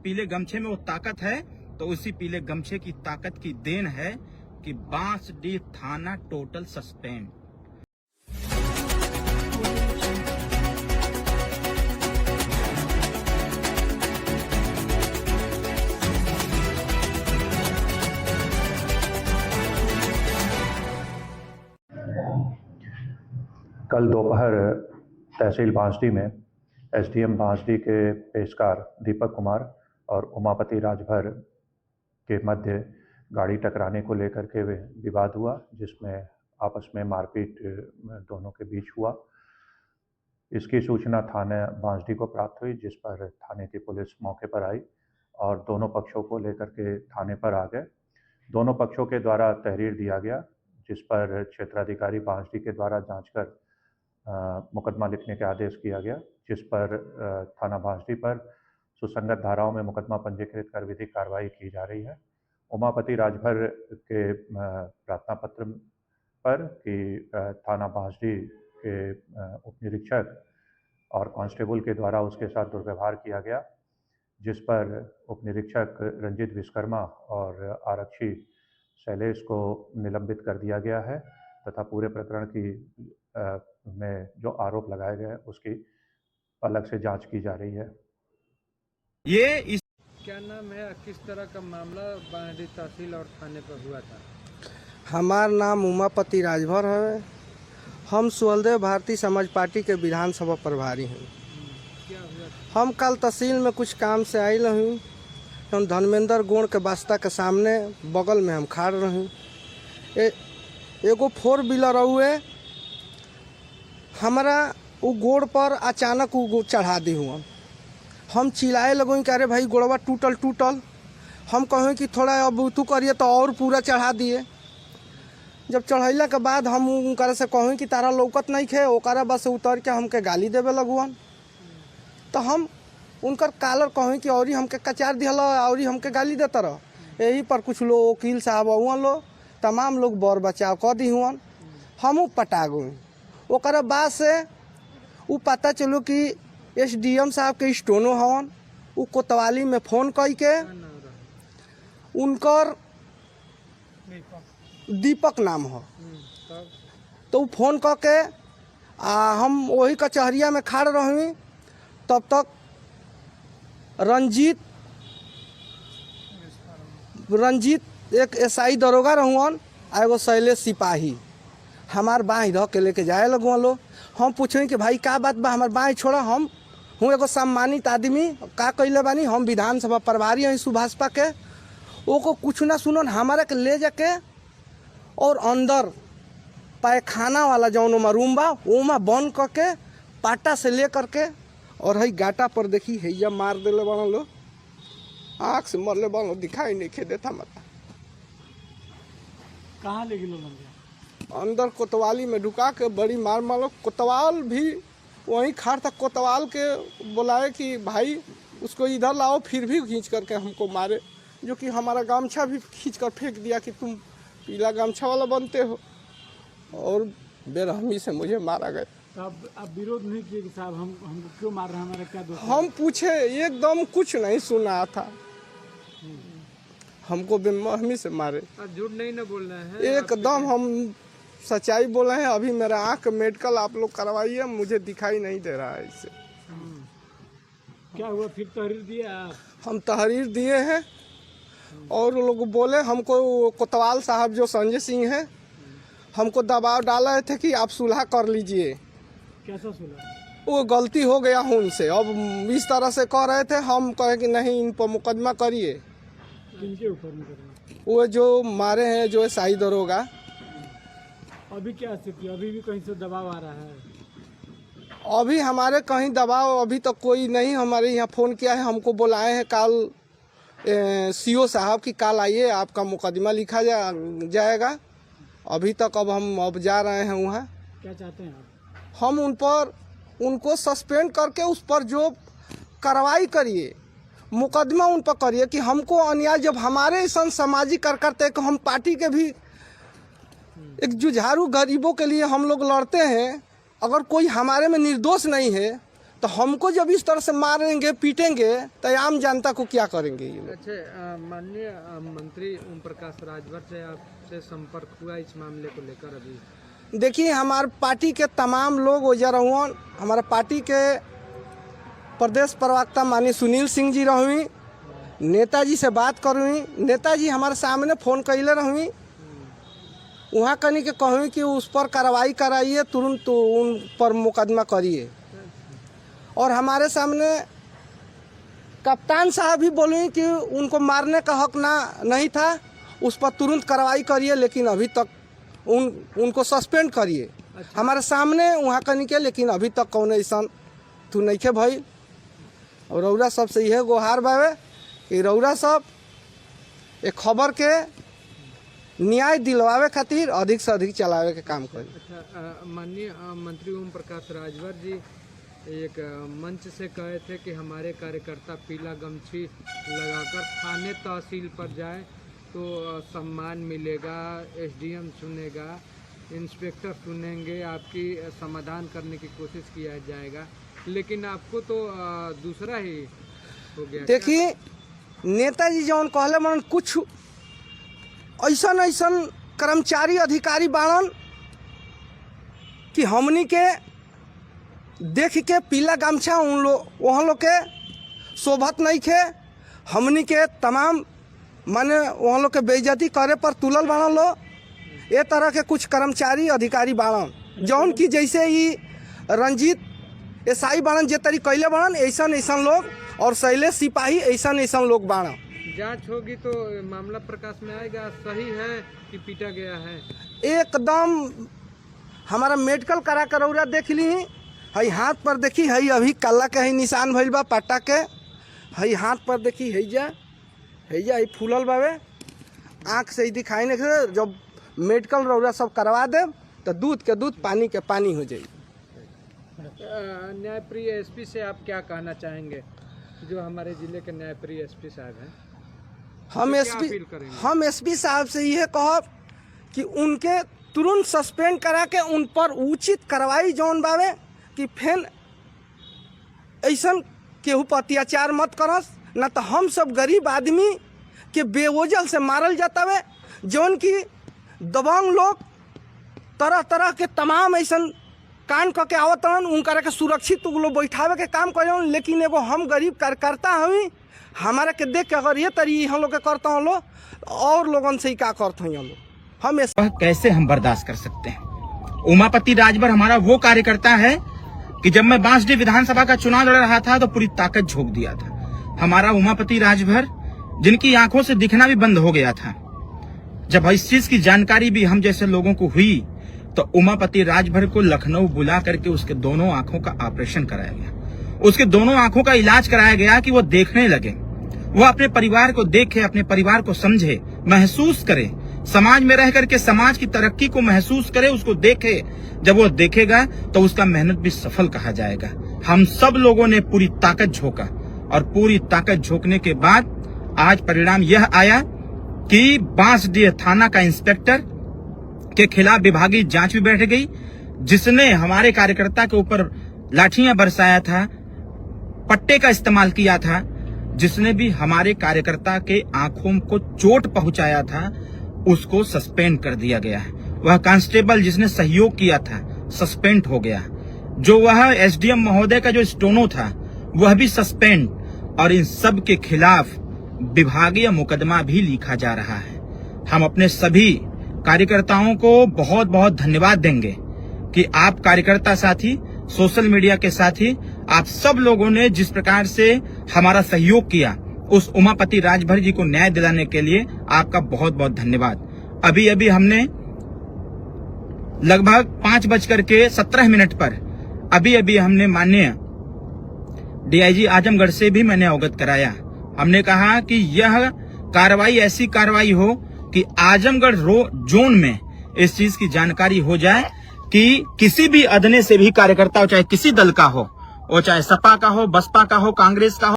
पीले गमछे में वो ताकत है, तो उसी पीले गमछे की ताकत की देन है कि बांसडीह थाना टोटल सस्पेंड। कल दोपहर तहसील बांसडीह में एसडीएम बांसडीह के पेशकार दीपक कुमार और उमापति राजभर के मध्य गाड़ी टकराने को लेकर के विवाद हुआ, जिसमें आपस में मारपीट दोनों के बीच हुआ। इसकी सूचना थाने बांसडीह को प्राप्त हुई, जिस पर थाने की पुलिस मौके पर आई और दोनों पक्षों को लेकर के थाने पर आ गए। दोनों पक्षों के द्वारा तहरीर दिया गया, जिस पर क्षेत्राधिकारी बांसडीह के द्वारा जांच कर मुकदमा लिखने के आदेश किया गया, जिस पर थाना बांसडीह पर सुसंगत धाराओं में मुकदमा पंजीकृत कर विधिक कार्रवाई की जा रही है। उमापति राजभर के प्रार्थना पत्र पर कि थाना बांसडीह के उप निरीक्षक और कांस्टेबल के द्वारा उसके साथ दुर्व्यवहार किया गया, जिस पर उप निरीक्षक रंजीत विश्वकर्मा और आरक्षी शैलेश को निलंबित कर दिया गया है तथा पूरे प्रकरण की में जो आरोप लगाए गए उसकी अलग से जांच की जा रही है। क्या नाम है, किस तरह का मामला बांसडीह तहसील और थाने पर हुआ था? हमार नाम उमापति राजभर है। हम सुहलदेव भारतीय समाज पार्टी के विधानसभा प्रभारी हैं। क्या हुआ? हम कल तहसील में कुछ काम से आयल हूँ। हम धर्मेंद्र गोड़ के बस्ता के सामने बगल में हम खड़ रही। एगो 4 व्हीलर हुए हमारा वो गोड़ पर अचानक वो चढ़ा दी हुआ। हम चिल्लाए लगों कि अरे भाई गोड़वा टूटल। हम कहें कि थोड़ा अब तू करिए तो और पूरा चढ़ा दिए। जब चढ़ैला के बाद हम उनकर से कहें कि तारा लौकत नहीं खे, ओकरा बस उतर के हमके गाली देवे लगुअन। तो हम उनकर कालर कहें कि और हमके कचार दिहल और हमके गाली देता रह। यही पर कुछ लोग वकील साहब हुअन लो, तमाम लोग बर बचाव कर दी हुअन। हमू पटा गए। ओकरा बाद से वो पता चलो कि एसडीएम साहब के स्टोनो हवन। वो कोतवाली में फ़ोन कई के उनकर दीपक नाम हो, तो वो फ़ोन करके हम वही कचहरिया में खड़ रही। तब तक रंजीत एक एसआई दरोगा रहुअन, एगो शैलेश सिपाही हमार बाँह धो के लेके जाए लगुआ लो। हम पूछें कि भाई का बात बा, हमार बाँह छोड़ा। हम हूँ एगो सम्मानित आदमी, का कैले बानी, हम विधानसभा प्रभारी हैं सुभाषपा के। वो को कुछ ना सुनन, हमारा के ले जाके और अंदर पैखाना वाला जौन ओमा रूम बा ओमा बंद करके पाटा से ले करके और हई गाटा पर देखी हैया मार देले बन लो। आँख से मरले बन, दिखाई नहीं खे देता मत। कहाँ ले गिलो? अंदर कोतवाली में ढुका के बड़ी मार मारो। कोतवाल भी वहीं खड़ था। कोतवाल के बुलाए कि भाई उसको इधर लाओ, फिर भी खींच करके हमको मारे, जो कि हमारा गामछा भी खींच कर फेंक दिया कि तुम पीला गामछा वाला बनते हो, और बेरहमी से मुझे मारा गया। अब विरोध नहीं किए कि साहब हमको क्यों मार रहे हैं, हमारा क्या दोष? हम पूछे, एकदम कुछ नहीं सुना था। हमको बेरहमी से मारे। झूठ नहीं ना बोल रहे हैं, एकदम हम सच्चाई बोले हैं। अभी मेरा आँख मेडिकल आप लोग करवाइए, मुझे दिखाई नहीं दे रहा है इससे। क्या हुआ फिर? तहरीर दिए आप? हम तहरीर दिए हैं और लोग बोले हमको, कोतवाल साहब जो संजय सिंह हैं, हमको दबाव डाला थे कि आप सुलह कर लीजिए। कैसा सुलह? वो गलती हो गया उनसे, अब इस तरह से कह रहे थे। हम कहे कि नहीं, इन पर मुकदमा करिए। किनके ऊपर मुकदमा? वो जो मारे हैं, जो एसआई दरोगा। अभी क्या स्थिति? अभी भी कहीं से दबाव आ रहा है? अभी हमारे कहीं दबाव अभी तक कोई नहीं। हमारे यहाँ फ़ोन किया है, हमको बुलाए हैं कल सीओ साहब की कल आइए, आपका मुकदमा लिखा जाएगा। अभी तक अब जा रहे हैं वहाँ। क्या चाहते हैं आप? हम उनको सस्पेंड करके उस पर जो कार्रवाई करिए, मुकदमा उन पर करिए कि हमको अन्याय, जब हमारे ऐसा सामाजिक कार्यकर्ता को, हम पार्टी के भी एक जुझारू गरीबों के लिए हम लोग लड़ते हैं। अगर कोई हमारे में निर्दोष नहीं है तो हमको जब इस तरह से मारेंगे पीटेंगे तो आम जनता को क्या करेंगे ये लोग। अच्छा, माननीय मंत्री ओम प्रकाश राजभर से आपसे संपर्क हुआ इस मामले को लेकर? अभी देखिए, हमारे पार्टी के तमाम लोग वजह रहुअन, हमारे पार्टी के प्रदेश प्रवक्ता माननीय सुनील सिंह जी रहुई, नेताजी से बात करूँ, नेताजी हमारे सामने फ़ोन कैले रहुई, वहाँ कहीं के कहूँ कि उस पर कार्रवाई कराइए, तुरंत उन पर मुकदमा करिए। और हमारे सामने कप्तान साहब भी बोले कि उनको मारने का हक नहीं था, उस पर तुरंत कार्रवाई करिए, लेकिन अभी तक उनको सस्पेंड करिए। अच्छा। हमारे सामने वहाँ कहीं के, लेकिन अभी तक कौन ऐसा तू नहीं के भाई। और रौरा सब से यह गुहार बावे कि रौरा सब एक खबर के न्याय दिलवावे खातिर अधिक से अधिक चलावे के काम करी। अच्छा, माननीय मंत्री ओम प्रकाश राजभर जी एक मंच से कहे थे कि हमारे कार्यकर्ता पीला गमछी लगाकर थाने तहसील पर जाए तो सम्मान मिलेगा, एसडीएम सुनेगा, इंस्पेक्टर सुनेंगे, आपकी समाधान करने की कोशिश किया जाएगा, लेकिन आपको तो दूसरा ही हो गया। देखिए, नेताजी जौन कहले मन कुछ ऐसा कर्मचारी अधिकारी बाड़न कि हमनी के देख के पीला गमछा वहाँ लोग के शोभत नहीं खे, हमनी के तमाम माने वहाँ लोग के बेइज्जती करे पर तुलल बाड़न लो। ये तरह के कुछ कर्मचारी अधिकारी बाड़न जौन की जैसे ही रंजीत एसआई बाड़न जे तरी कैले बाड़न, ऐसा लोग और शैलेश सिपाही ऐसा लोग बाड़न। जांच होगी तो मामला प्रकाश में आएगा, सही है कि पीटा गया है। एकदम हमारा मेडिकल करा कर रौरा देख ली, हई हाथ पर देखी, हई अभी काला के हई निशान भइल बा पट्टा के, हई हाथ पर देखी, हैजा हई फूलल बावे, आँख से ही दिखाई नहीं। जब मेडिकल रौरा सब करवा दे तो दूध के दूध पानी के पानी हो जाए। न्यायप्रिय एसपी से आप क्या कहना चाहेंगे, जो हमारे जिले के न्यायप्रिय एसपी साहब हैं? हम एसपी साहब से यह कहब कि उनके तुरंत सस्पेंड करा के उन पर उचित कार्रवाई जौन बावे कि फिर ऐसा केहू पर अत्याचार मत करस, न तो हम सब गरीब आदमी के बेवजह से मारल जाता है। जौन की दबंग लोग तरह तरह के तमाम ऐसा कान करके आवतन, उनका के सुरक्षित लोग बैठावे के काम करे, लेकिन एगो हम गरीब कार्यकर्ता हमी, हमारा के देख के अगर ये तरी हम लोग के करता हम लोग और लोगन से ही क्या करते हैं हम लोग, कैसे हम बर्दाश्त कर सकते हैं। उमापति राजभर हमारा वो कार्यकर्ता है कि जब मैं बांसडीह विधानसभा का चुनाव लड़ रहा था तो पूरी ताकत झोंक दिया था। हमारा उमापति राजभर जिनकी आंखों से दिखना भी बंद हो गया था, जब इस चीज की जानकारी भी हम जैसे लोगों को हुई तो उमापति राजभर को लखनऊ बुला करके उसके दोनों आंखों का ऑपरेशन कराया गया। उसके दोनों आंखों का इलाज कराया गया कि वो देखने लगे, वो अपने परिवार को देखे, अपने परिवार को समझे, महसूस करे, समाज में रह करके समाज की तरक्की को महसूस करे, उसको देखे। जब वो देखेगा तो उसका मेहनत भी सफल कहा जाएगा। हम सब लोगों ने पूरी ताकत झोंका और पूरी ताकत झोंकने के बाद आज परिणाम यह आया कि बांसडीह थाना का इंस्पेक्टर के खिलाफ विभागीय जांच भी बैठ गई, जिसने हमारे कार्यकर्ता के ऊपर लाठियां बरसाया था, पट्टे का इस्तेमाल किया था, जिसने भी हमारे कार्यकर्ता के आंखों को चोट पहुंचाया था, उसको सस्पेंड कर दिया गया है। वह कांस्टेबल जिसने सहयोग किया था सस्पेंड हो गया। जो वह एसडीएम महोदय का जो स्टोनो था वह भी सस्पेंड, और इन सब के खिलाफ विभागीय मुकदमा भी लिखा जा रहा है। हम अपने सभी कार्यकर्ताओं को बहुत बहुत धन्यवाद देंगे कि आप कार्यकर्ता साथी, सोशल मीडिया के साथी, आप सब लोगों ने जिस प्रकार से हमारा सहयोग किया, उस उमापति राजभर जी को न्याय दिलाने के लिए आपका बहुत बहुत धन्यवाद। अभी अभी हमने लगभग 5:17 पर अभी हमने माननीय डीआईजी आजमगढ़ से भी मैंने अवगत कराया। हमने कहा कि यह कार्रवाई ऐसी कार्रवाई हो कि आजमगढ़ जोन में इस चीज की जानकारी हो जाए कि किसी भी अदने से भी कार्यकर्ता हो, चाहे किसी दल का हो, वो चाहे सपा का हो, बसपा का हो, कांग्रेस का हो,